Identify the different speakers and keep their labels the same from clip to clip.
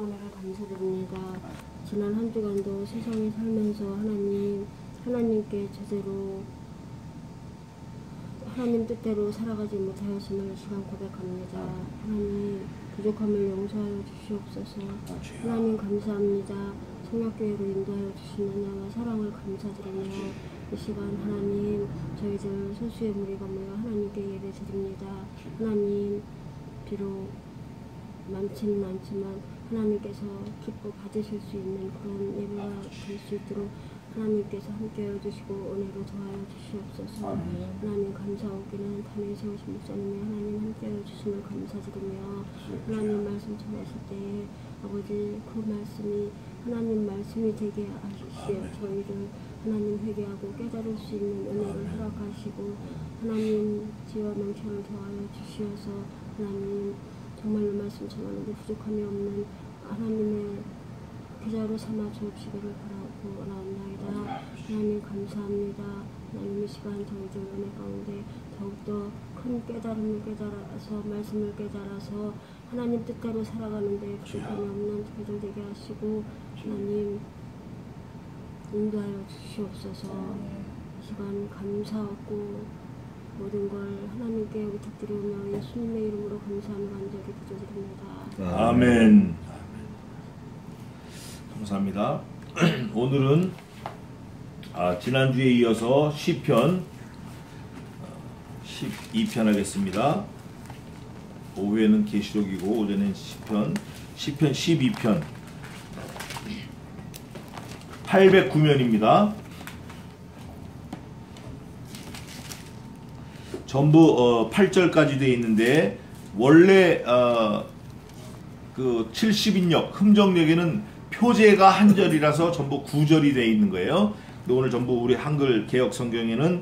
Speaker 1: 은혜를 감사드립니다. 지난 한 주간도 세상에 살면서 하나님께 제대로 하나님 뜻대로 살아가지 못하였음을 이 시간 고백합니다. 하나님 부족함을 용서하여 주시옵소서. 하나님 감사합니다. 성약교회로 인도하여 주신 은혜와 사랑을 감사드리며 이 시간 하나님 저희들 소수의 무리가 모여 하나님께 예배드립니다. 하나님 비록 많지는 않지만 하나님께서 기뻐 받으실 수 있는 그런 예배가 될 수 있도록 하나님께서 함께하여 주시고 은혜로 더하여 주시옵소서. 하나님 감사하기는 단에 세우신 목사님이 하나님 함께하여 주심을 감사드리며 하나님 말씀 전하실 때에 아버지 그 말씀이 하나님 말씀이 되게 하시시어 저희를 하나님 회개하고 깨달을 수 있는 은혜를 허락하시고 하나님 지혜와 명철을 더하여 주시어서 하나님 정말로 말씀 전하는데 부족함이 없는 하나님의 계좌로 삼아 주옵시기를 바라고 나옵나이다. 하나님 감사합니다. 하나님 이 시간 저희들 은혜 가운데 더욱더 큰 깨달음을 깨달아서 말씀을 깨달아서 하나님 뜻대로 살아가는데 부족함이 없는 저희들 되게 하시고 하나님 인도하여 주시옵소서. 이 시간 감사하고 모든 걸 하나님께 부탁드리며 예수님의 이름으로 감사하며 간절히 기도드립니다.
Speaker 2: 아멘. 감사합니다. 오늘은 지난주에 이어서 시편 12편 하겠습니다. 오후에는 계시록이고 오전엔 시편 12편 809면입니다. 전부 8절까지 되어 있는데 원래 그 70인역 흠정역에는 표제가 한 절이라서 전부 9절이 되어 있는 거예요. 근데 오늘 전부 우리 한글 개역 성경에는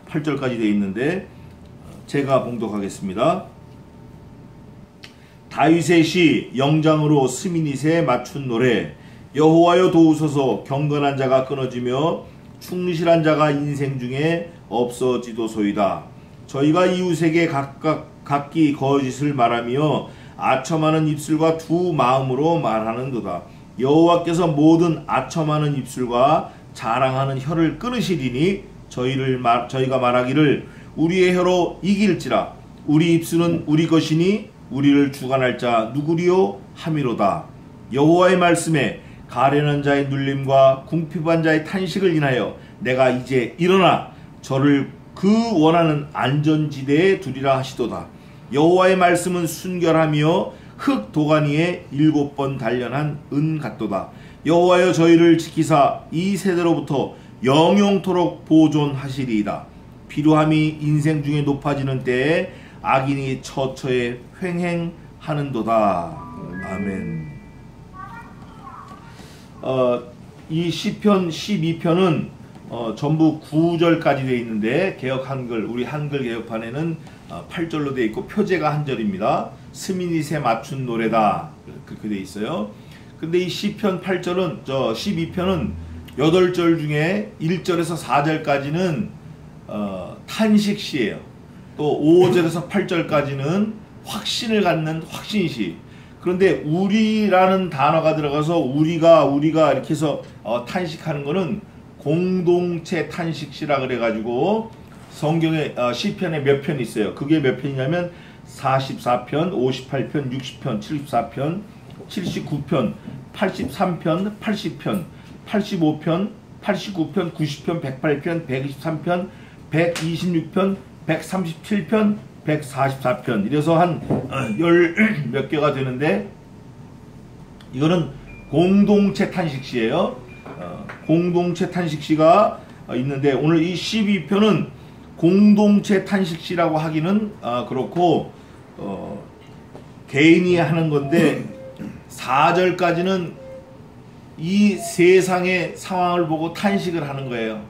Speaker 2: 8절까지 되어 있는데 제가 봉독하겠습니다. 다윗의 시 영장으로 스미닛에 맞춘 노래. 여호와여 도우소서. 경건한 자가 끊어지며 충실한 자가 인생 중에 없어지도소이다. 저희가 이웃에게 각기 거짓을 말하며 아첨하는 입술과 두 마음으로 말하는도다. 여호와께서 모든 아첨하는 입술과 자랑하는 혀를 끊으시리니 저희가 말하기를 우리의 혀로 이길지라. 우리 입술은 우리 것이니 우리를 주관할 자 누구리요 함이로다. 여호와의 말씀에 가련한 자의 눌림과 궁핍한 자의 탄식을 인하여 내가 이제 일어나 저를 그 원하는 안전지대에 두리라 하시도다. 여호와의 말씀은 순결하며 흙 도가니에 7번 단련한 은 같도다. 여호와여 저희를 지키사 이 세대로부터 영영토록 보존하시리이다. 비루함이 인생 중에 높아지는 때에 악인이 처처에 횡행하는도다. 아멘. 이 시편 12편은 전부 9절까지 되어 있는데 개역 한글 우리 한글 개역판에는 8절로 되어 있고 표제가 한 절입니다. 스미닛에 맞춘 노래다 그렇게 되어 있어요. 근데 이 시편 8절은 12편은 8절 중에 1절에서 4절까지는 탄식시예요. 또 5절에서 8절까지는 확신을 갖는 확신시. 그런데 우리라는 단어가 들어가서 우리가 이렇게 해서 탄식하는 거는 공동체 탄식시라 그래가지고 성경에 시편에 몇 편 있어요. 그게 몇 편이냐면 44편, 58편, 60편, 74편, 79편, 83편, 80편, 85편, 89편, 90편, 108편, 123편, 126편, 137편, 144편 이래서 한 열 몇 개가 되는데 이거는 공동체 탄식시예요. 공동체 탄식시가 있는데 오늘 이 12편은 공동체 탄식시라고 하기는 그렇고 개인이 하는 건데 4절까지는 이 세상의 상황을 보고 탄식을 하는 거예요.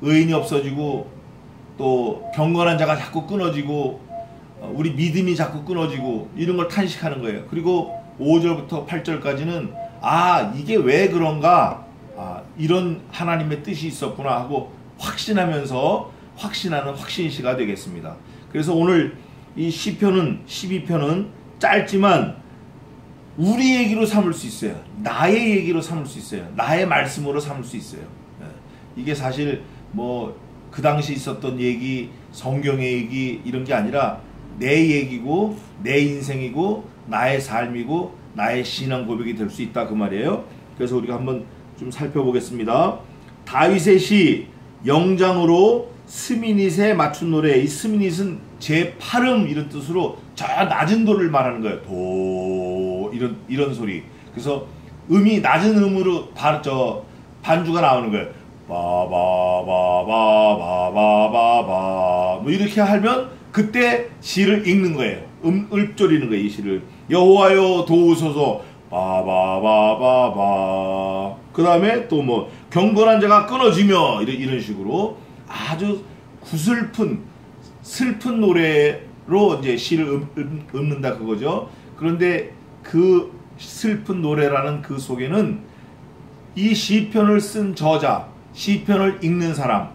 Speaker 2: 의인이 없어지고 또 경건한 자가 자꾸 끊어지고 우리 믿음이 자꾸 끊어지고 이런 걸 탄식하는 거예요. 그리고 5절부터 8절까지는 이게 왜 그런가 이런 하나님의 뜻이 있었구나 하고 확신하면서 확신하는 확신시가 되겠습니다. 그래서 오늘 이 시편은 12편은 짧지만 우리 얘기로 삼을 수 있어요. 나의 얘기로 삼을 수 있어요. 나의 말씀으로 삼을 수 있어요. 이게 사실 뭐 그 당시 있었던 얘기, 성경의 얘기 이런 게 아니라 내 얘기고 내 인생이고 나의 삶이고 나의 신앙 고백이 될 수 있다 그 말이에요. 그래서 우리가 한번 좀 살펴보겠습니다. 다윗의 시 영장으로 스미닛에 맞춘 노래. 이 스미닛은 제8음 이런 뜻으로 저 낮은 도를 말하는 거예요. 도 이런 소리. 그래서 음이 낮은 음으로 반주가 나오는 거예요. 바바바바바바바 뭐 이렇게 하면 그때 시를 읽는 거예요. 을 졸이는 거예요. 이 시를. 여호와여 도우소서 바바바바바. 그 다음에 또 뭐 경건한 자가 끊어지며 이런 식으로 아주 슬픈 노래로 이제 시를 읊는다 그거죠. 그런데 그 슬픈 노래라는 그 속에는 이 시편을 쓴 저자, 시편을 읽는 사람,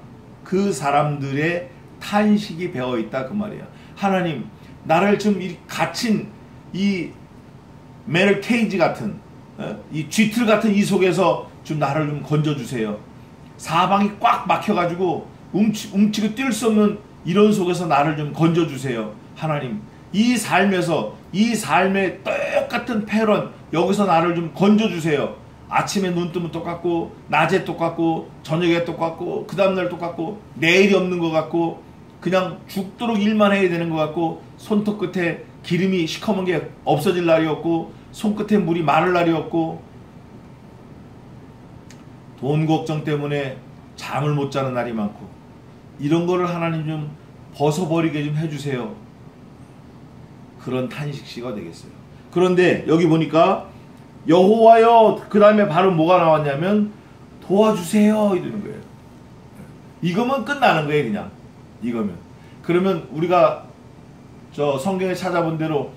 Speaker 2: 그 사람들의 탄식이 배어 있다 그 말이에요. 하나님, 나를 좀 갇힌 이 메럴 케이지 같은 이 쥐틀 같은 이 속에서 좀 나를 좀 건져주세요. 사방이 꽉 막혀가지고 움치고 뛸 수 없는 이런 속에서 나를 좀 건져주세요. 하나님, 이 삶에서 이 삶의 똑같은 패런 여기서 나를 좀 건져주세요. 아침에 눈 뜨면 똑같고 낮에 똑같고 저녁에 똑같고 그 다음날 똑같고 내일이 없는 것 같고 그냥 죽도록 일만 해야 되는 것 같고 손톱 끝에 기름이 시커먼 게 없어질 날이 없고 손끝에 물이 마를 날이 없고 돈 걱정 때문에 잠을 못 자는 날이 많고 이런 거를 하나님 좀 벗어버리게 좀 해주세요. 그런 탄식시가 되겠어요. 그런데 여기 보니까 여호와여 그 다음에 바로 뭐가 나왔냐면 도와주세요 이러는 거예요. 이거면 끝나는 거예요. 그냥 이거면. 그러면 우리가 저 성경에 찾아본 대로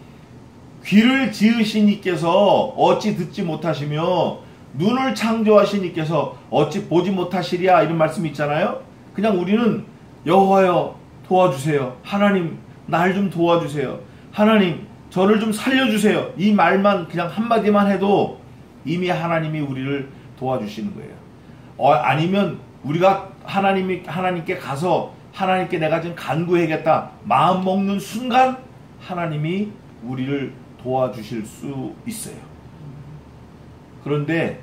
Speaker 2: 귀를 지으신 이께서 어찌 듣지 못하시며 눈을 창조하신 이께서 어찌 보지 못하시랴 이런 말씀이 있잖아요. 그냥 우리는 여호와여 도와주세요. 하나님 날 좀 도와주세요. 하나님 저를 좀 살려주세요. 이 말만 그냥 한마디만 해도 이미 하나님이 우리를 도와주시는 거예요. 아니면 우리가 하나님께 가서 하나님께 내가 좀 간구해야겠다 마음 먹는 순간 하나님이 우리를 도와주실 수 있어요. 그런데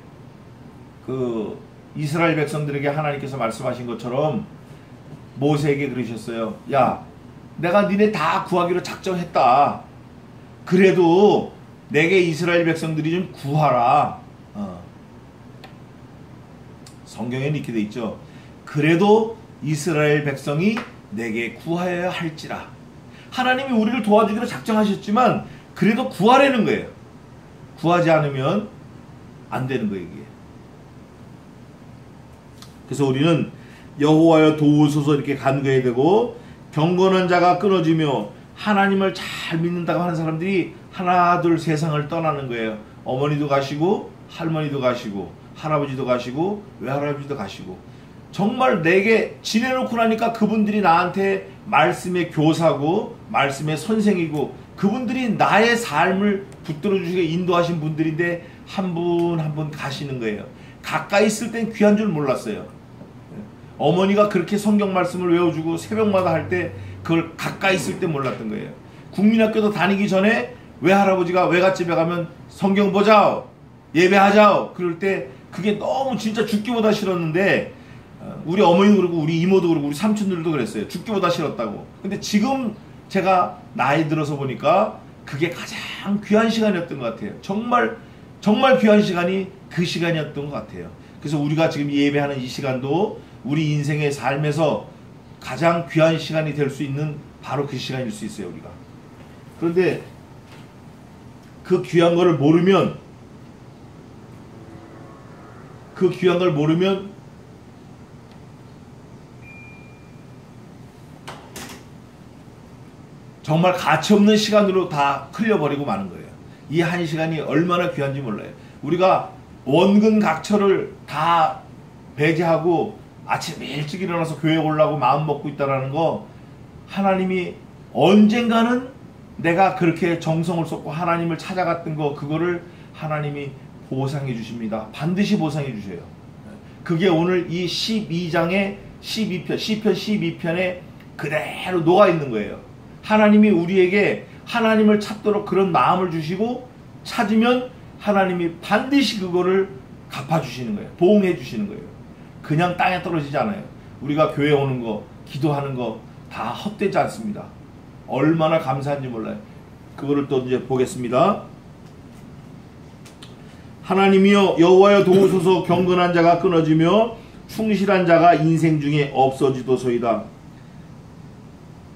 Speaker 2: 그 이스라엘 백성들에게 하나님께서 말씀하신 것처럼 모세에게 그러셨어요. 야, 내가 니네 다 구하기로 작정했다. 그래도 내게 이스라엘 백성들이 좀 구하라. 성경에는 이렇게 돼 있죠. 그래도 이스라엘 백성이 내게 구하여야 할지라. 하나님이 우리를 도와주기로 작정하셨지만 그래도 구하라는 거예요. 구하지 않으면 안 되는 거예요. 이게. 그래서 우리는 여호와여 도우소서 이렇게 간구해야 되고 경건한 자가 끊어지며 하나님을 잘 믿는다고 하는 사람들이 하나 둘 세상을 떠나는 거예요. 어머니도 가시고 할머니도 가시고 할아버지도 가시고 외할아버지도 가시고 정말 내게 지내놓고 나니까 그분들이 나한테 말씀의 교사고 말씀의 선생이고 그분들이 나의 삶을 붙들어 주시게 인도하신 분들인데 한 분 한 분 가시는 거예요. 가까이 있을 땐 귀한 줄 몰랐어요. 어머니가 그렇게 성경 말씀을 외워주고 새벽마다 할 때 그걸 가까이 있을 때 몰랐던 거예요. 국민학교도 다니기 전에 외할아버지가 외갓집에 가면 성경 보자 예배하자 그럴 때 그게 너무 진짜 죽기보다 싫었는데 우리 어머니도 그러고 우리 이모도 그러고 우리 삼촌들도 그랬어요. 죽기보다 싫었다고. 근데 지금 제가 나이 들어서 보니까 그게 가장 귀한 시간이었던 것 같아요. 정말 귀한 시간이 그 시간이었던 것 같아요. 그래서 우리가 지금 예배하는 이 시간도 우리 인생의 삶에서 가장 귀한 시간이 될 수 있는 바로 그 시간일 수 있어요. 우리가. 그런데 그 귀한 거를 모르면 정말 가치없는 시간으로 다 흘려버리고 마는 거예요. 이 한 시간이 얼마나 귀한지 몰라요. 우리가 원근각처를 다 배제하고 아침에 일찍 일어나서 교회 오려고 마음 먹고 있다는 거 하나님이 언젠가는 내가 그렇게 정성을 쏟고 하나님을 찾아갔던 거 그거를 하나님이 보상해 주십니다. 반드시 보상해 주셔요. 그게 오늘 이 12장의 12편, 시편 12편에 그대로 녹아 있는 거예요. 하나님이 우리에게 하나님을 찾도록 그런 마음을 주시고 찾으면 하나님이 반드시 그거를 갚아주시는 거예요. 보응해 주시는 거예요. 그냥 땅에 떨어지지 않아요. 우리가 교회 오는 거, 기도하는 거 다 헛되지 않습니다. 얼마나 감사한지 몰라요. 그거를 또 이제 보겠습니다. 하나님이여 여호와여 도우소서. 경건한 자가 끊어지며 충실한 자가 인생 중에 없어지도소이다.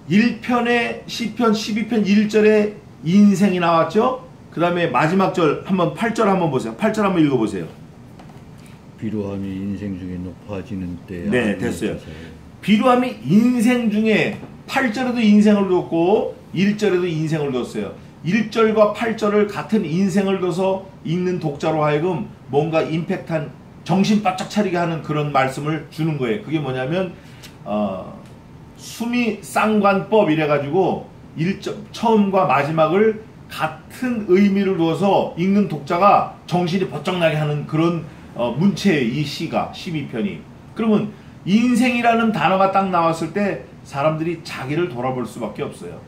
Speaker 2: 1편에 시편 12편 1절에 인생이 나왔죠. 그 다음에 마지막 절 한번 8절 한번 보세요. 8절 한번 읽어보세요.
Speaker 3: 비루함이 인생 중에 높아지는 때.
Speaker 2: 네, 됐어요. 비루함이 인생 중에 8절에도 인생을 뒀고 1절에도 인생을 뒀어요. 1절과 8절을 같은 인생을 둬서 읽는 독자로 하여금 뭔가 임팩트한, 정신 바짝 차리게 하는 그런 말씀을 주는 거예요. 그게 뭐냐면 수미 쌍관법 이래가지고 처음과 마지막을 같은 의미를 두어서 읽는 독자가 정신이 번쩍 나게 하는 그런 문체예요. 이 시가 12편이. 그러면 인생이라는 단어가 딱 나왔을 때 사람들이 자기를 돌아볼 수밖에 없어요.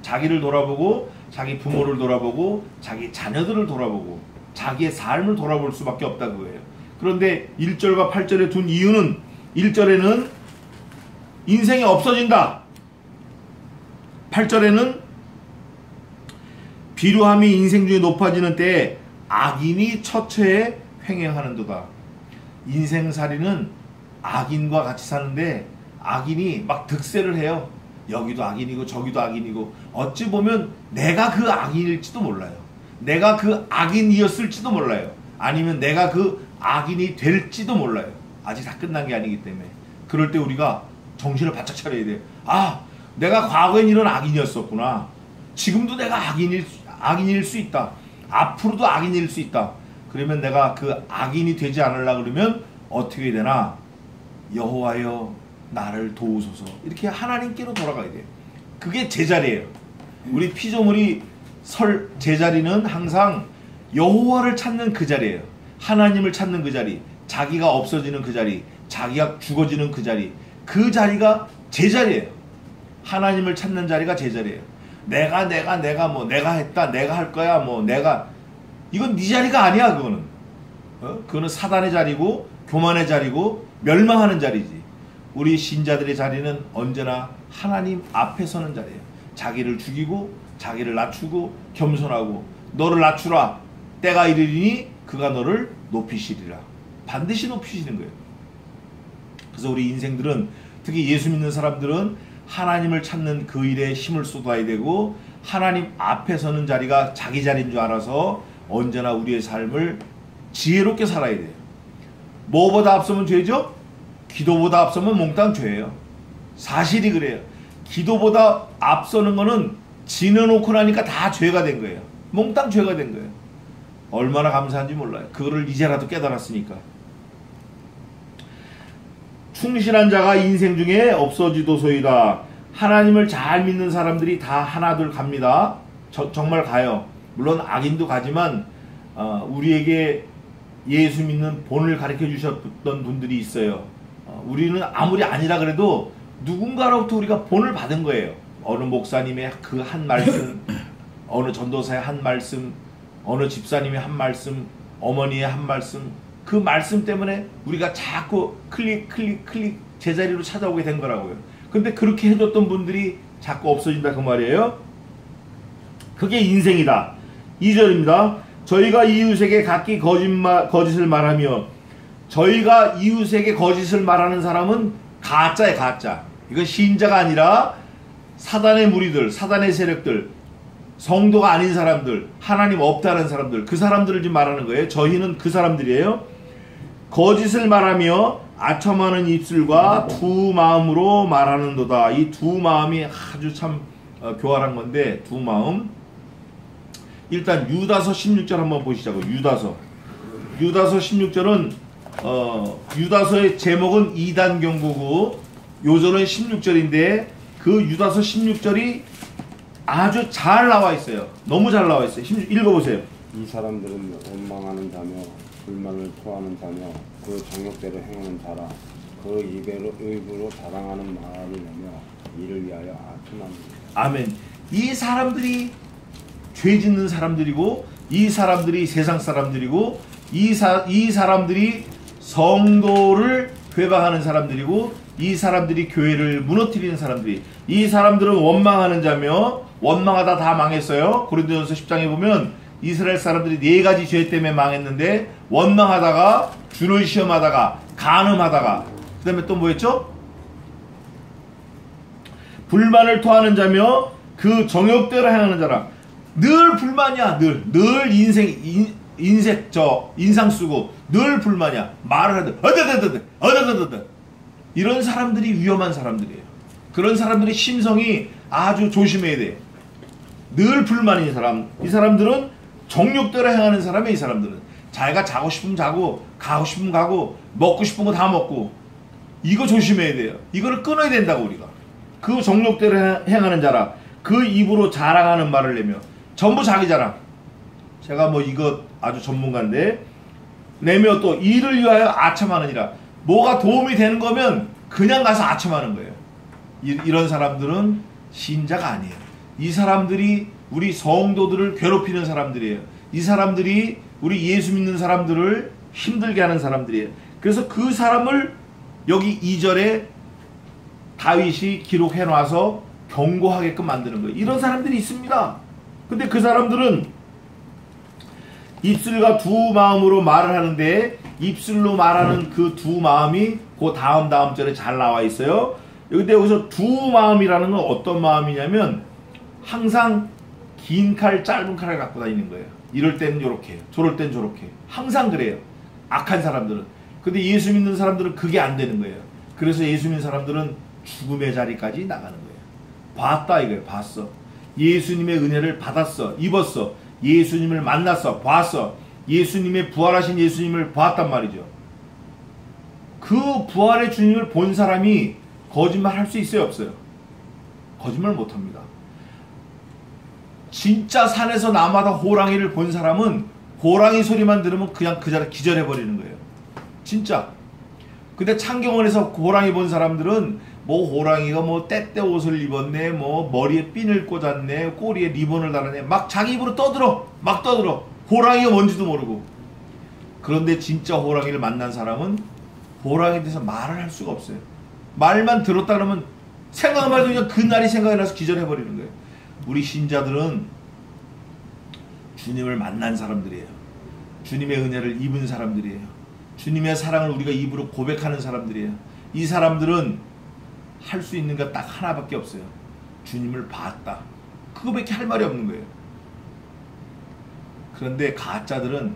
Speaker 2: 자기를 돌아보고 자기 부모를 돌아보고 자기 자녀들을 돌아보고 자기의 삶을 돌아볼 수밖에 없다 그거예요. 그런데 1절과 8절에 둔 이유는 1절에는 인생이 없어진다. 8절에는 비루함이 인생 중에 높아지는 때에 악인이 처처에 횡행하는도다. 인생살이는 악인과 같이 사는데 악인이 막 득세를 해요. 여기도 악인이고 저기도 악인이고 어찌 보면 내가 그 악인일지도 몰라요. 내가 그 악인이었을지도 몰라요. 아니면 내가 그 악인이 될지도 몰라요. 아직 다 끝난 게 아니기 때문에. 그럴 때 우리가 정신을 바짝 차려야 돼요. 아, 내가 과거엔 이런 악인이었었구나. 지금도 내가 악인일 수 있다. 앞으로도 악인일 수 있다. 그러면 내가 그 악인이 되지 않으려고 그러면 어떻게 되나? 여호와여 나를 도우소서. 이렇게 하나님께로 돌아가야 돼요. 그게 제자리예요. 우리 피조물이 설 제자리는 항상 여호와를 찾는 그 자리예요. 하나님을 찾는 그 자리, 자기가 없어지는 그 자리, 자기가 죽어지는 그 자리, 그 자리가 제자리예요. 하나님을 찾는 자리가 제자리예요. 내가 했다, 내가 할 거야, 이건 네 자리가 아니야. 그거는 그거는 사단의 자리고 교만의 자리고 멸망하는 자리지. 우리 신자들의 자리는 언제나 하나님 앞에 서는 자리예요. 자기를 죽이고 자기를 낮추고 겸손하고 너를 낮추라. 때가 이르리니 그가 너를 높이시리라. 반드시 높이시는 거예요. 그래서 우리 인생들은, 특히 예수 믿는 사람들은 하나님을 찾는 그 일에 힘을 쏟아야 되고 하나님 앞에 서는 자리가 자기 자리인 줄 알아서 언제나 우리의 삶을 지혜롭게 살아야 돼요. 뭐보다 앞서면 죄죠? 기도보다 앞서면 몽땅 죄예요. 사실이 그래요. 기도보다 앞서는 거는 지내놓고 나니까 다 죄가 된 거예요. 몽땅 죄가 된 거예요. 얼마나 감사한지 몰라요. 그거를 이제라도 깨달았으니까. 충실한 자가 인생 중에 없어지도소이다. 하나님을 잘 믿는 사람들이 다 하나둘 갑니다. 정말 가요. 물론 악인도 가지만 우리에게 예수 믿는 본을 가르쳐 주셨던 분들이 있어요. 우리는 아무리 아니라 그래도 누군가로부터 우리가 본을 받은 거예요. 어느 목사님의 그 한 말씀, 어느 전도사의 한 말씀, 어느 집사님의 한 말씀, 어머니의 한 말씀, 그 말씀 때문에 우리가 자꾸 클릭 제자리로 찾아오게 된 거라고요. 근데 그렇게 해줬던 분들이 자꾸 없어진다 그 말이에요. 그게 인생이다. 2절입니다. 저희가 이웃에게 각기 거짓을 말하며, 저희가 이웃에게 거짓을 말하는 사람은 가짜예요. 가짜. 이건 신자가 아니라 사단의 무리들, 사단의 세력들, 성도가 아닌 사람들, 하나님 없다는 사람들, 그 사람들을 지금 말하는 거예요. 저희는 그 사람들이에요. 거짓을 말하며 아첨하는 입술과 두 마음으로 말하는도다. 이 두 마음이 아주 참 교활한 건데, 두 마음. 일단 유다서 16절 한번 보시자고. 유다서 16절은 유다서의 제목은 2단 경고고 요절은 16절인데 그 유다서 16절이 아주 잘 나와 있어요. 너무 잘 나와 있어요. 읽어보세요.
Speaker 4: 이 사람들은 원망하는 자며 불만을 토하는 자며 그 정욕대로 행하는 자라. 그 입으로 자랑하는 말을 내며 이를 위하여 아첨합니다.
Speaker 2: 아멘. 이 사람들이 죄 짓는 사람들이고, 이 사람들이 세상 사람들이고, 이 사람들이 성도를 회방하는 사람들이고, 이 사람들이 교회를 무너뜨리는 사람들이, 이 사람들은 원망하는 자며, 원망하다 다 망했어요. 고린도전서 10장에 보면 이스라엘 사람들이 4가지 죄 때문에 망했는데, 원망하다가, 주를 시험하다가, 간음하다가, 그 다음에 또 뭐였죠? 불만을 토하는 자며 그 정욕대로 행하는 자라. 늘 불만이야. 늘 인상 쓰고 늘 불만이야. 말을 하든 이런 사람들이 위험한 사람들이에요. 그런 사람들이 심성이 아주 조심해야 돼. 늘 불만인 사람. 이 사람들은 정욕대로 행하는 사람이에요. 이 사람들은 자기가 자고 싶으면 자고, 가고 싶으면 가고, 먹고 싶은 거 다 먹고. 이거 조심해야 돼요. 이거를 끊어야 된다고. 우리가 그 정욕대로 행하는 자라. 그 입으로 자랑하는 말을 내며, 전부 자기 자랑. 제가 뭐 이거 아주 전문가인데, 내며 또 이를 위하여 아첨하느니라. 뭐가 도움이 되는 거면 그냥 가서 아첨하는 거예요. 이런 사람들은 신자가 아니에요. 이 사람들이 우리 성도들을 괴롭히는 사람들이에요. 이 사람들이 우리 예수 믿는 사람들을 힘들게 하는 사람들이에요. 그래서 그 사람을 여기 2절에 다윗이 기록해 놔서 경고하게끔 만드는 거예요. 이런 사람들이 있습니다. 근데 그 사람들은 입술과 두 마음으로 말을 하는데, 입술로 말하는 그 두 마음이 그 다음 절에 잘 나와 있어요. 근데 여기서 두 마음이라는 건 어떤 마음이냐면, 항상 긴 칼, 짧은 칼을 갖고 다니는 거예요. 이럴 때는 요렇게, 저럴 때는 저렇게. 항상 그래요. 악한 사람들은. 근데 예수 믿는 사람들은 그게 안 되는 거예요. 그래서 예수 믿는 사람들은 죽음의 자리까지 나가는 거예요. 봤다 이거예요. 봤어. 예수님의 은혜를 받았어. 입었어. 예수님을 만났어. 봤어. 예수님의 부활하신 예수님을 봤단 말이죠. 그 부활의 주님을 본 사람이 거짓말 할 수 있어요? 없어요? 거짓말 못합니다. 진짜 산에서 나마다 호랑이를 본 사람은 호랑이 소리만 들으면 그냥 그 자리에 기절해버리는 거예요. 진짜. 근데 창경원에서 호랑이 본 사람들은 뭐 호랑이가 뭐 때때 옷을 입었네, 뭐 머리에 핀을 꽂았네, 꼬리에 리본을 달았네, 막 자기 입으로 떠들어. 막 떠들어. 호랑이가 뭔지도 모르고. 그런데 진짜 호랑이를 만난 사람은 호랑이에 대해서 말을 할 수가 없어요. 말만 들었다 그러면 생각만 해도 그냥 그날이 생각이 나서 기절해버리는 거예요. 우리 신자들은 주님을 만난 사람들이에요. 주님의 은혜를 입은 사람들이에요. 주님의 사랑을 우리가 입으로 고백하는 사람들이에요. 이 사람들은 할 수 있는 게 딱 하나밖에 없어요. 주님을 봤다. 그거밖에 할 말이 없는 거예요. 그런데 가짜들은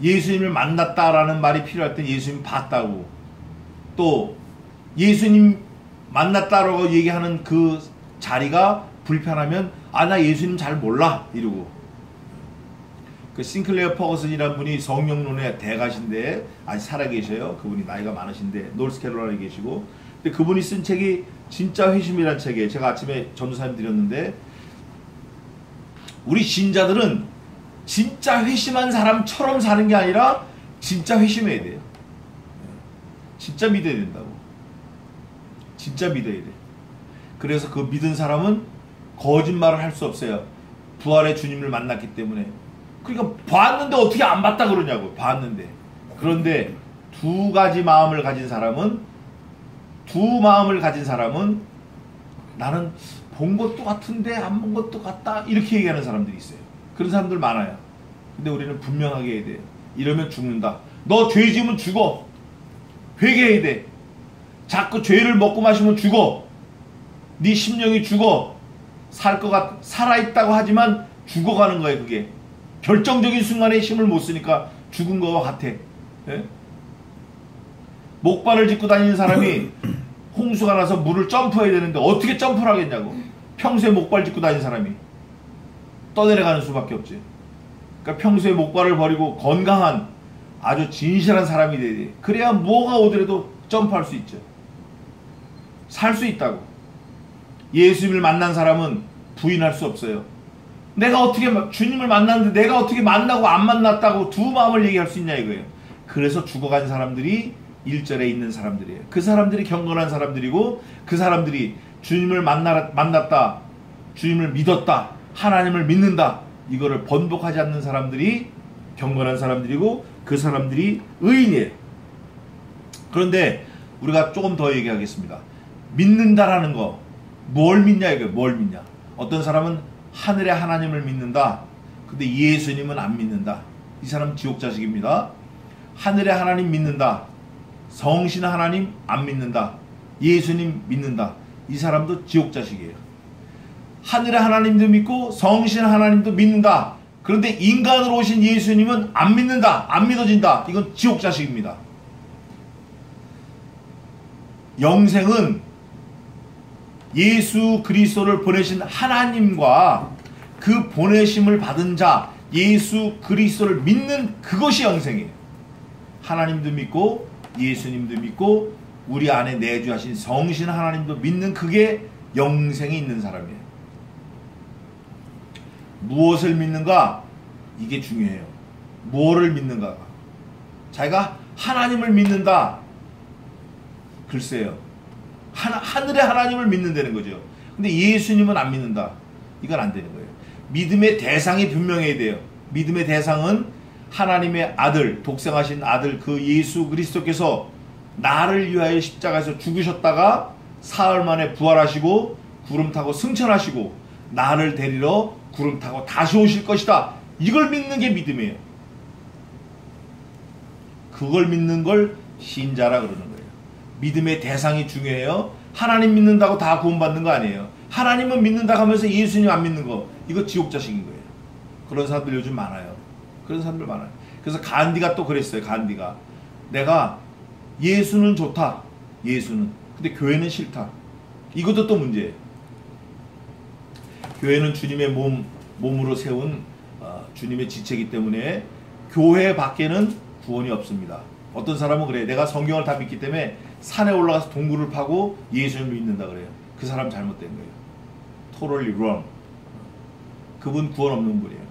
Speaker 2: 예수님을 만났다라는 말이 필요할 때 예수님 봤다고, 또 예수님 만났다라고 얘기하는 그 자리가 불편하면 나 예수님 잘 몰라 이러고. 그 싱클레어 퍼거슨이라는 분이 성령론의 대가신데 아직 살아계셔요. 그분이 나이가 많으신데 노스캐롤라이나에 계시고, 근데 그분이 쓴 책이 진짜 회심이라는 책이에요. 제가 아침에 전도사님 드렸는데, 우리 신자들은 진짜 회심한 사람처럼 사는 게 아니라 진짜 회심해야 돼요. 진짜 믿어야 된다고. 진짜 믿어야 돼. 그래서 그 믿은 사람은 거짓말을 할 수 없어요. 부활의 주님을 만났기 때문에. 그러니까 봤는데 어떻게 안 봤다 그러냐고. 봤는데. 그런데 두 마음을 가진 사람은 나는 본 것도 같은데 안 본 것도 같다 이렇게 얘기하는 사람들이 있어요. 그런 사람들 많아요. 근데 우리는 분명하게 해야 돼요. 이러면 죽는다. 너 죄 지으면 죽어. 회개해야 돼. 자꾸 죄를 먹고 마시면 죽어. 네 심령이 죽어. 살아있다고 하지만 죽어가는 거예요. 그게 결정적인 순간에 힘을 못 쓰니까 죽은 거와 같아. 예? 목발을 짚고 다니는 사람이 홍수가 나서 물을 점프해야 되는데 어떻게 점프를 하겠냐고. 평소에 목발 짚고 다니는 사람이 떠내려가는 수밖에 없지. 그러니까 평소에 목발을 버리고 건강한 아주 진실한 사람이 돼야 돼. 그래야 뭐가 오더라도 점프할 수 있죠. 살 수 있다고. 예수님을 만난 사람은 부인할 수 없어요. 내가 어떻게 주님을 만났는데 내가 어떻게 만나고 안 만났다고 두 마음을 얘기할 수 있냐 이거예요. 그래서 죽어간 사람들이 1절에 있는 사람들이에요. 그 사람들이 경건한 사람들이고 그 사람들이 주님을 만났다, 주님을 믿었다, 하나님을 믿는다, 이거를 번복하지 않는 사람들이 경건한 사람들이고 그 사람들이 의인이에요. 그런데 우리가 조금 더 얘기하겠습니다. 믿는다라는 거, 뭘 믿냐 이거예요. 뭘 믿냐. 어떤 사람은 하늘의 하나님을 믿는다. 근데 예수님은 안 믿는다. 이 사람은 지옥 자식입니다. 하늘의 하나님 믿는다. 성신 하나님 안 믿는다. 예수님 믿는다. 이 사람도 지옥 자식이에요. 하늘의 하나님도 믿고 성신 하나님도 믿는다. 그런데 인간으로 오신 예수님은 안 믿는다. 안 믿어진다. 이건 지옥 자식입니다. 영생은 예수 그리스도를 보내신 하나님과 그 보내심을 받은 자 예수 그리스도를 믿는 그것이 영생이에요. 하나님도 믿고 예수님도 믿고 우리 안에 내주하신 성신 하나님도 믿는 그게 영생이 있는 사람이에요. 무엇을 믿는가? 이게 중요해요. 무엇을 믿는가가. 자기가 하나님을 믿는다. 글쎄요. 하늘의 하나님을 믿는다는 거죠. 근데 예수님은 안 믿는다. 이건 안 되는 거예요. 믿음의 대상이 분명해야 돼요. 믿음의 대상은 하나님의 아들, 독생하신 아들 그 예수 그리스도께서 나를 위하여 십자가에서 죽으셨다가 사흘 만에 부활하시고 구름 타고 승천하시고 나를 데리러 구름 타고 다시 오실 것이다. 이걸 믿는 게 믿음이에요. 그걸 믿는 걸 신자라 그러는 거예요. 믿음의 대상이 중요해요. 하나님 믿는다고 다 구원받는 거 아니에요. 하나님은 믿는다고 하면서 예수님 안 믿는 거, 이거 지옥 자식인 거예요. 그런 사람들 요즘 많아요. 그런 사람들 많아요. 그래서 간디가 또 그랬어요. 간디가 내가 예수는 좋다. 예수는. 근데 교회는 싫다. 이것도 또 문제예요. 교회는 주님의 몸으로 세운 주님의 지체이기 때문에 교회 밖에는 구원이 없습니다. 어떤 사람은 그래요. 내가 성경을 다 믿기 때문에 산에 올라가서 동굴을 파고 예수님을 믿는다 그래요. 그 사람 잘못된 거예요. Totally wrong. 그분 구원 없는 분이에요.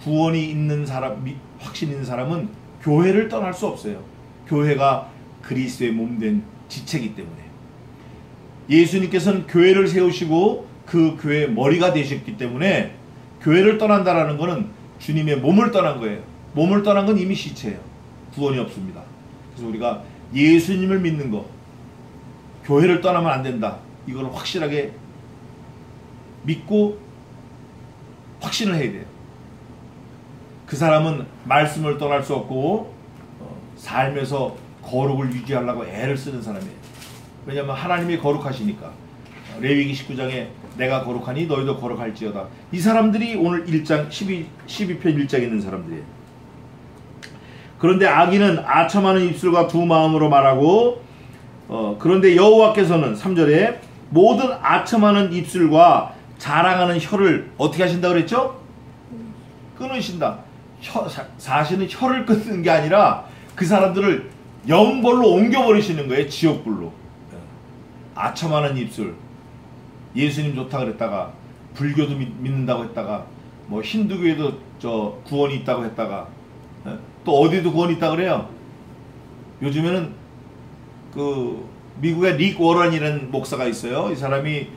Speaker 2: 구원이 있는 사람, 확신 있는 사람은 교회를 떠날 수 없어요. 교회가 그리스도의 몸된 지체이기 때문에. 예수님께서는 교회를 세우시고 그 교회의 머리가 되셨기 때문에 교회를 떠난다라는 것은 주님의 몸을 떠난 거예요. 몸을 떠난 건 이미 시체예요. 구원이 없습니다. 그래서 우리가 예수님을 믿는 거, 교회를 떠나면 안 된다. 이걸 확실하게 믿고 확신을 해야 돼요. 그 사람은 말씀을 떠날 수 없고 삶에서 거룩을 유지하려고 애를 쓰는 사람이에요. 왜냐하면 하나님이 거룩하시니까. 레위기 19장에 내가 거룩하니 너희도 거룩할지어다. 이 사람들이 오늘 1장 12편 1장에 있는 사람들이에요. 그런데 악인은 아첨하는 입술과 두 마음으로 말하고 그런데 여호와께서는 3절에 모든 아첨하는 입술과 자랑하는 혀를 어떻게 하신다고 그랬죠? 끊으신다. 사실은 혀를 끊는 게 아니라 그 사람들을 영벌로 옮겨버리시는 거예요. 지옥불로. 아첨하는 입술. 예수님 좋다 그랬다가 불교도 믿는다고 했다가 뭐 힌두교에도 구원이 있다고 했다가 또 어디도 구원이 있다고 그래요. 요즘에는 그 미국의 릭 워런이라는 목사가 있어요. 이 사람이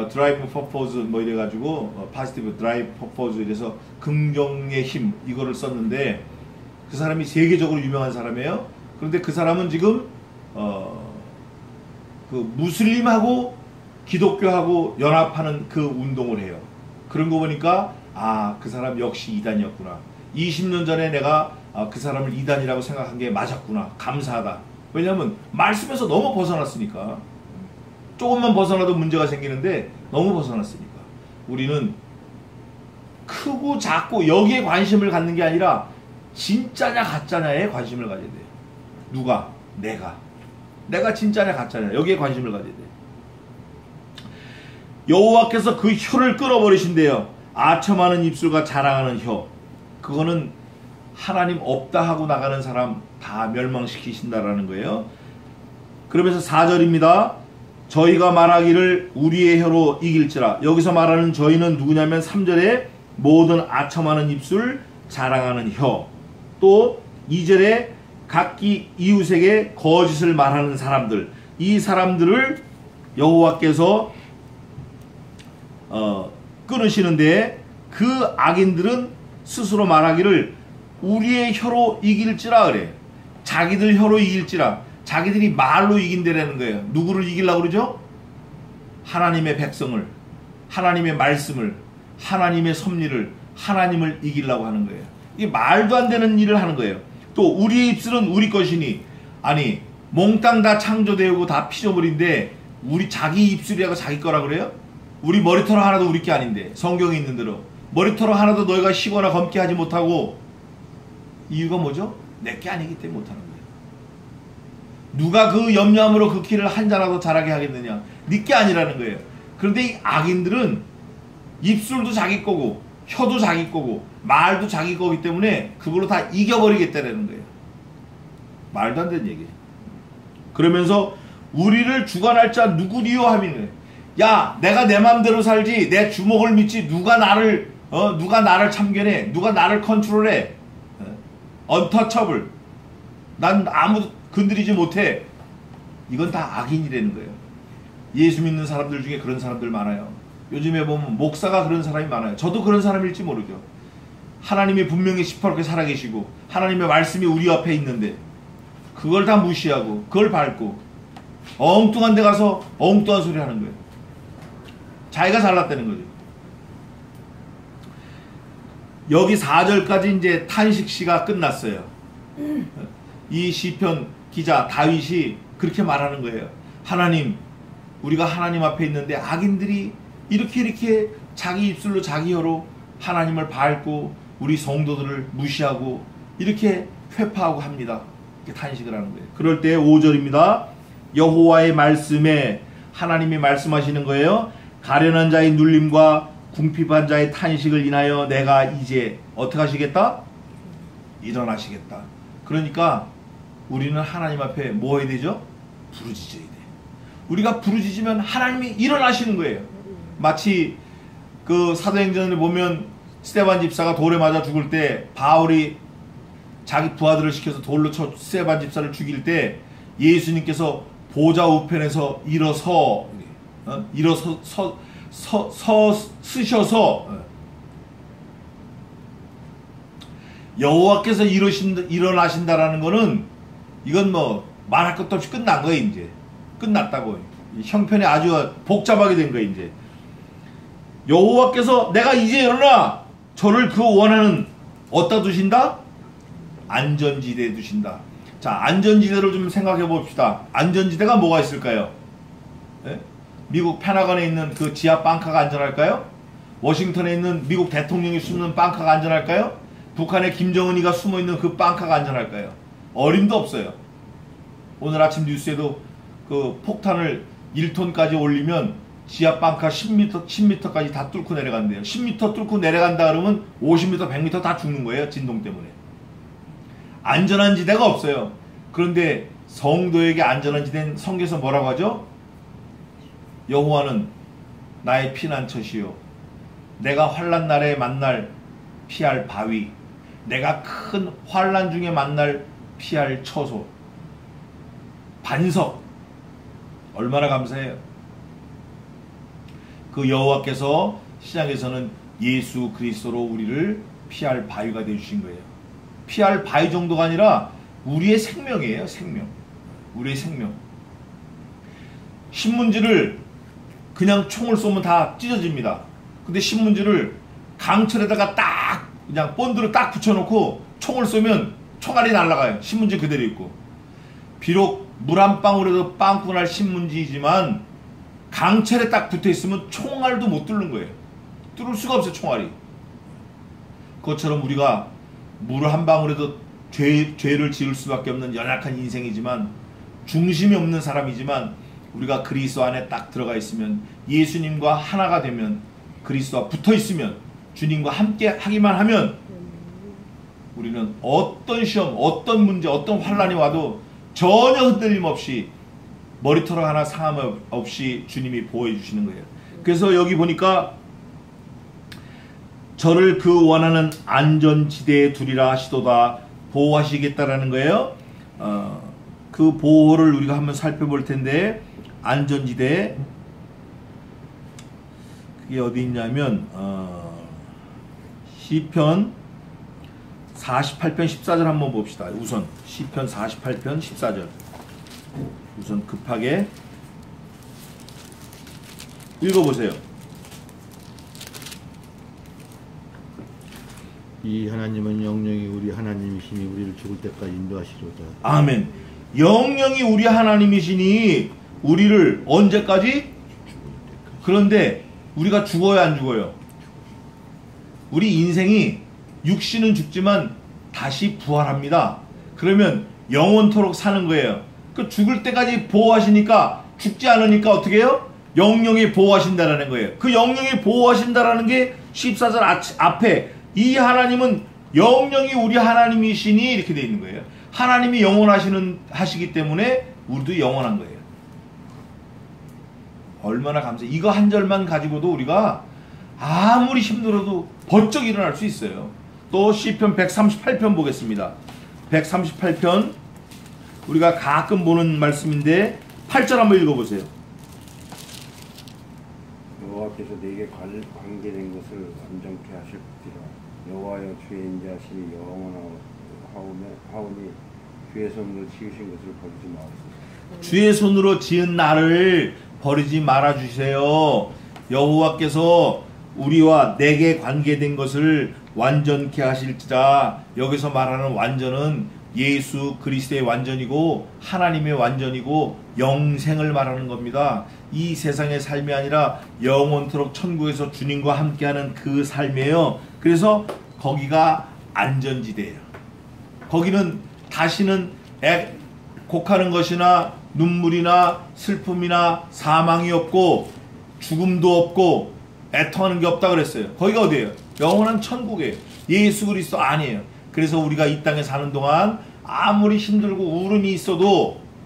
Speaker 2: 드라이브 퍼포즈 뭐 이래가지고 파지티브 드라이브 퍼포즈 이래서 긍정의 힘 이거를 썼는데 그 사람이 세계적으로 유명한 사람이에요. 그런데 그 사람은 지금 그 무슬림하고 기독교하고 연합하는 그 운동을 해요. 그런 거 보니까 아, 그 사람 역시 이단이었구나. 20년 전에 내가 그 사람을 이단이라고 생각한 게 맞았구나. 감사하다. 왜냐하면 말씀에서 너무 벗어났으니까. 조금만 벗어나도 문제가 생기는데 너무 벗어났으니까. 우리는 크고 작고 여기에 관심을 갖는 게 아니라 진짜냐 가짜냐에 관심을 가져야 돼요. 누가? 내가 진짜냐 가짜냐 여기에 관심을 가져야 돼요. 여호와께서 그 혀를 끊어버리신대요. 아첨하는 입술과 자랑하는 혀. 그거는 하나님 없다 하고 나가는 사람 다 멸망시키신다라는 거예요. 그러면서 4절입니다. 저희가 말하기를 우리의 혀로 이길지라. 여기서 말하는 저희는 누구냐면 3절에 모든 아첨하는 입술, 자랑하는 혀. 또 2절에 각기 이웃에게 거짓을 말하는 사람들. 이 사람들을 여호와께서 끊으시는데 그 악인들은 스스로 말하기를 우리의 혀로 이길지라 그래. 자기들 혀로 이길지라. 자기들이 말로 이긴다라는 거예요. 누구를 이기려고 그러죠? 하나님의 백성을, 하나님의 말씀을, 하나님의 섭리를, 하나님을 이기려고 하는 거예요. 이게 말도 안 되는 일을 하는 거예요. 또 우리의 입술은 우리 것이니, 아니 몽땅 다 창조되고 다 피조물인데 우리 자기 입술이라고 자기 거라 그래요? 우리 머리털 하나도 우리 게 아닌데, 성경에 있는 대로 머리털 하나도 너희가 쉬거나 검게 하지 못하고. 이유가 뭐죠? 내게 아니기 때문에 못하는 거예요. 누가 그 염려함으로 그 키를 한 자라도 자라게 하겠느냐? 네게 아니라는 거예요. 그런데 이 악인들은 입술도 자기 거고 혀도 자기 거고 말도 자기 거기 때문에 그걸로 다 이겨버리겠다라는 거예요. 말도 안 되는 얘기예요. 그러면서 우리를 주관할 자 누구리요 하면은, 야 내가 내 맘대로 살지 내 주먹을 믿지 누가 나를 참견해, 누가 나를 컨트롤해, 언터처블, 난 아무도 건드리지 못해. 이건 다 악인이라는 거예요. 예수 믿는 사람들 중에 그런 사람들 많아요. 요즘에 보면 목사가 그런 사람이 많아요. 저도 그런 사람일지 모르죠. 하나님이 분명히 시퍼렇게 살아계시고 하나님의 말씀이 우리 앞에 있는데 그걸 다 무시하고 그걸 밟고 엉뚱한 데 가서 엉뚱한 소리 하는 거예요. 자기가 잘났다는 거죠. 여기 4절까지 이제 탄식시가 끝났어요. 이 시편 기자 다윗이 그렇게 말하는 거예요. 하나님, 우리가 하나님 앞에 있는데 악인들이 이렇게 자기 입술로 자기 혀로 하나님을 밟고 우리 성도들을 무시하고 이렇게 회파하고 합니다. 이렇게 탄식을 하는 거예요. 그럴 때 5절입니다. 여호와의 말씀에, 하나님이 말씀하시는 거예요. 가련한 자의 눌림과 궁핍한 자의 탄식을 인하여 내가 이제 어떻게 하시겠다? 일어나시겠다. 그러니까 우리는 하나님 앞에 뭐 해야 되죠? 부르짖어야 돼. 우리가 부르짖으면 하나님이 일어나시는 거예요. 마치 그 사도행전을 보면 스데반 집사가 돌에 맞아 죽을 때 바울이 자기 부하들을 시켜서 돌로 쳐 스데반 집사를 죽일 때 예수님께서 보좌 우편에서 쓰셔서 여호와께서 일어나신다라는 거는 이건 뭐 말할 것도 없이 끝난 거예요. 이제 끝났다고. 형편이 아주 복잡하게 된 거예요. 이제 여호와께서 내가 이제 일어나 저를 그 원하는 어디다 두신다? 안전지대에 두신다. 자, 안전지대를 좀 생각해 봅시다. 안전지대가 뭐가 있을까요? 예? 미국 페나건에 있는 그 지하 방카가 안전할까요? 워싱턴에 있는 미국 대통령이 숨는 방카가 안전할까요? 북한의 김정은이가 숨어있는 그 방카가 안전할까요? 어림도 없어요. 오늘 아침 뉴스에도 그 폭탄을 1톤까지 올리면 지하 방카 10m까지 다 뚫고 내려간대요. 10m 뚫고 내려간다 그러면 50m, 100m 다 죽는 거예요. 진동 때문에. 안전한 지대가 없어요. 그런데 성도에게 안전한 지대는 성경에서 뭐라고 하죠? 여호와는 나의 피난처시요 내가 환난 날에 만날 피할 바위, 내가 큰 환난 중에 만날 피할 처소, 반석. 얼마나 감사해요. 그 여호와께서 시장에서는 예수 그리스도로 우리를 피할 바위가 되어주신 거예요. 피할 바위 정도가 아니라 우리의 생명이에요. 생명. 우리의 생명. 신문지를 그냥 총을 쏘면 다 찢어집니다. 근데 신문지를 강철에다가 딱 그냥 본드로 딱 붙여놓고 총을 쏘면 총알이 날아가요. 신문지 그대로 있고. 비록 물 한 방울에도 빵꾸 날 신문지이지만 강철에 딱 붙어있으면 총알도 못 뚫는 거예요. 뚫을 수가 없어요. 총알이. 그것처럼 우리가 물 한 방울에도 죄를 지을 수밖에 없는 연약한 인생이지만, 중심이 없는 사람이지만, 우리가 그리스도 안에 딱 들어가 있으면, 예수님과 하나가 되면, 그리스도와 붙어 있으면, 주님과 함께 하기만 하면 우리는 어떤 시험, 어떤 문제, 어떤 환난이 와도 전혀 흔들림 없이, 머리털 하나 상함 없이 주님이 보호해 주시는 거예요. 그래서 여기 보니까 저를 그 원하는 안전지대에 두리라 하시도다. 보호하시겠다라는 거예요. 그 보호를 우리가 한번 살펴볼 텐데, 안전지대 그게 어디 있냐면 시편 48편 14절 한번 봅시다. 우선 시편 48편 14절 우선 급하게 읽어보세요.
Speaker 3: 이 하나님은 영영이 우리 하나님이시니 우리를 죽을 때까지 인도하시로다.
Speaker 2: 아멘. 영영이 우리 하나님이시니 우리를 언제까지? 그런데 우리가 죽어요, 안 죽어요? 우리 인생이 육신은 죽지만 다시 부활합니다. 그러면 영원토록 사는 거예요. 그 죽을 때까지 보호하시니까, 죽지 않으니까 어떻게 해요? 영영이 보호하신다라는 거예요. 그 영영이 보호하신다라는 게 14절 앞에 이 하나님은 영영이 우리 하나님이시니 이렇게 되어 있는 거예요. 하나님이 하시기 때문에 우리도 영원한 거예요. 얼마나 감사해. 이거 한 절만 가지고도 우리가 아무리 힘들어도 번쩍 일어날 수 있어요. 또 시편 138편 보겠습니다. 138편 우리가 가끔 보는 말씀인데 8절 한번 읽어보세요.
Speaker 4: 여호와께서 내게 관계된 것을 완전케 하실지라. 여호와여 주의 인자하시니 영원하오니 주의 손으로 지으신 것을 버리지 마옵소서.
Speaker 2: 주의 손으로 지은 나를 버리지 말아주세요. 여호와께서 우리와 내게 관계된 것을 완전케 하실지라. 여기서 말하는 완전은 예수 그리스도의 완전이고 하나님의 완전이고 영생을 말하는 겁니다. 이 세상의 삶이 아니라 영원토록 천국에서 주님과 함께하는 그 삶이에요. 그래서 거기가 안전지대예요. 거기는 다시는 곡하는 것이나 눈물이나 슬픔이나 사망이 없고 죽음도 없고 애통하는 게 없다 그랬어요. 거기가 어디예요? 영원한 천국이에요. 예수 그리스도 아니에요. 그래서 우리가 이 땅에 사는 동안 아무리 힘들고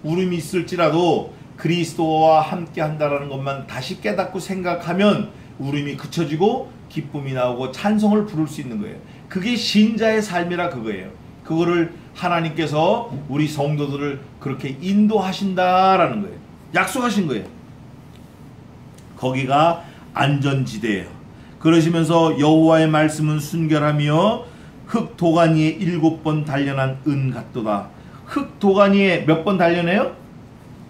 Speaker 2: 울음이 있을지라도 그리스도와 함께 한다라는 것만 다시 깨닫고 생각하면 울음이 그쳐지고 기쁨이 나오고 찬송을 부를 수 있는 거예요. 그게 신자의 삶이라 그거예요. 그거를 하나님께서 우리 성도들을 그렇게 인도하신다라는 거예요. 약속하신 거예요. 거기가 안전지대예요. 그러시면서 여호와의 말씀은 순결하며 흙 도가니에 7번 단련한 은 같도다. 흙 도가니에 몇 번 단련해요?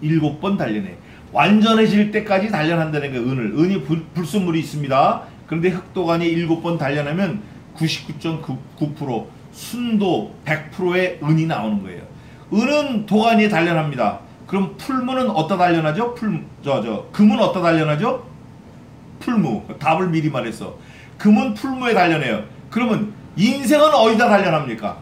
Speaker 2: 7번 단련해. 완전해질 때까지 단련한다는 거예요. 은이 불순물이 있습니다. 그런데 흙 도가니에 7번 단련하면 99.9% 순도 100%의 은이 나오는 거예요. 은은 도가니에 단련합니다. 그럼 풀무는 어디다 단련하죠? 금은 어디다 단련하죠? 풀무. 답을 미리 말했어. 금은 풀무에 단련해요. 그러면 인생은 어디다 단련합니까?